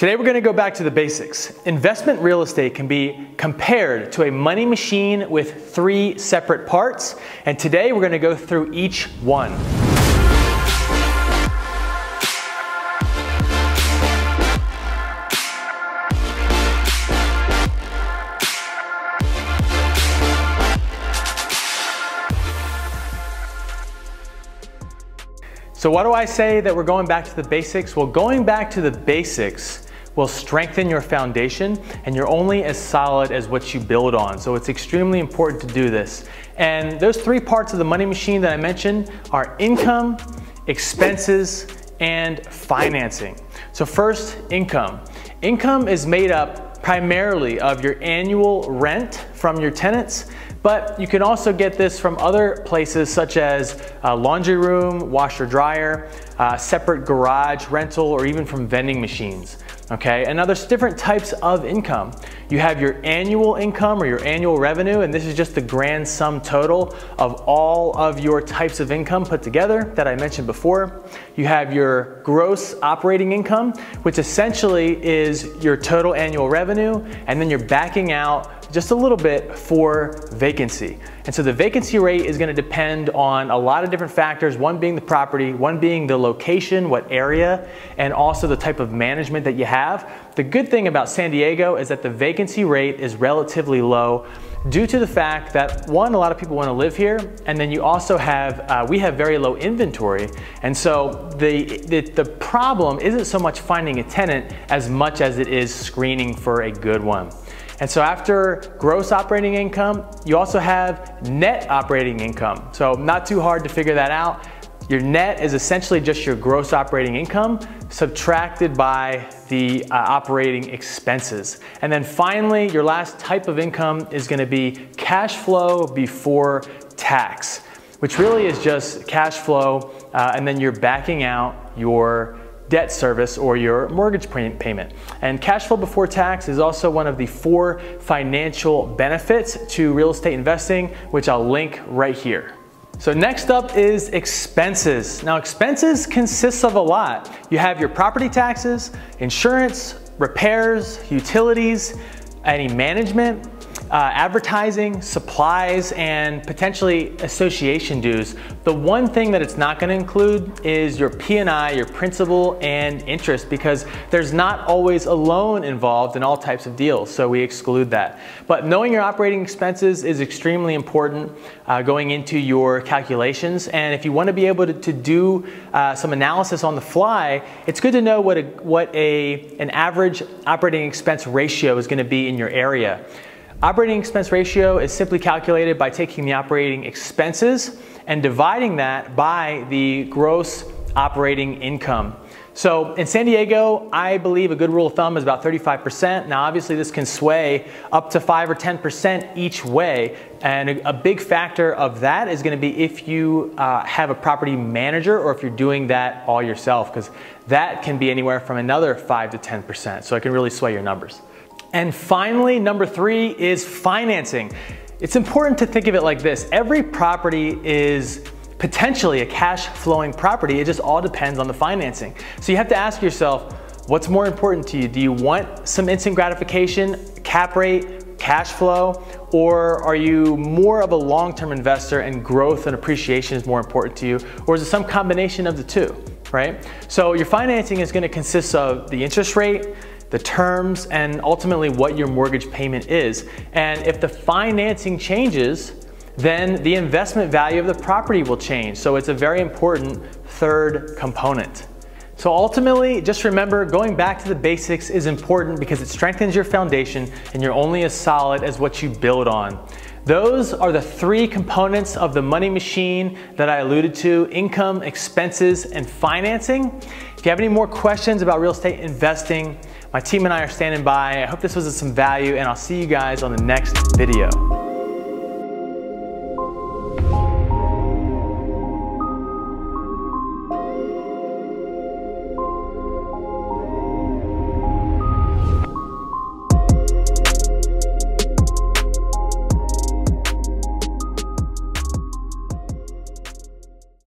Today we're going to go back to the basics. Investment real estate can be compared to a money machine with 3 separate parts, and today we're going to go through each one. So why do I say that we're going back to the basics? Well, going back to the basics will strengthen your foundation, and you're only as solid as what you build on. So it's extremely important to do this. And those 3 parts of the money machine that I mentioned are income, expenses, and financing. So first, income. Income is made up primarily of your annual rent from your tenants, but you can also get this from other places such as a laundry room, washer dryer, separate garage rental, or even from vending machines. Okay, and now there's different types of income. You have your annual income or your annual revenue, and this is just the grand sum total of all of your types of income put together that I mentioned before. You have your gross operating income, which essentially is your total annual revenue, and then you're backing out just a little bit for vacancy. And so the vacancy rate is going to depend on a lot of different factors, one being the property, one being the location, what area, and also the type of management that you have. The good thing about San Diego is that the vacancy rate is relatively low due to the fact that, one, a lot of people want to live here, and then you also have, we have very low inventory, and so the problem isn't so much finding a tenant as much as it is screening for a good one. And so after gross operating income, you also have net operating income. So not too hard to figure that out. Your net is essentially just your gross operating income subtracted by the operating expenses. And then finally, your last type of income is going to be cash flow before tax, which really is just cash flow, and then you're backing out your debt service or your mortgage payment. And cash flow before tax is also one of the 4 financial benefits to real estate investing, which I'll link right here. So next up is expenses. Now expenses consists of a lot. You have your property taxes, insurance, repairs, utilities, any management, advertising, supplies, and potentially association dues. The one thing that it's not going to include is your P&I, your principal and interest, because there's not always a loan involved in all types of deals, so we exclude that. But knowing your operating expenses is extremely important going into your calculations, and if you want to be able to do some analysis on the fly, it's good to know what an average operating expense ratio is going to be in your area. Operating expense ratio is simply calculated by taking the operating expenses and dividing that by the gross operating income. So in San Diego, I believe a good rule of thumb is about 35%. Now obviously this can sway up to 5 or 10% each way, and a big factor of that is going to be if you have a property manager or if you're doing that all yourself, because that can be anywhere from another 5 to 10%, so it can really sway your numbers. And finally, number 3 is financing. It's important to think of it like this. Every property is potentially a cash flowing property. It just all depends on the financing. So you have to ask yourself, what's more important to you? Do you want some instant gratification, cap rate, cash flow, or are you more of a long-term investor and growth and appreciation is more important to you? Or is it some combination of the two, right? So your financing is going to consist of the interest rate, the terms, and ultimately what your mortgage payment is. And if the financing changes, then the investment value of the property will change. So it's a very important 3rd component. So ultimately, just remember, going back to the basics is important because it strengthens your foundation and you're only as solid as what you build on. Those are the 3 components of the money machine that I alluded to: income, expenses, and financing. If you have any more questions about real estate investing, my team and I are standing by. I hope this was of some value, and I'll see you guys on the next video.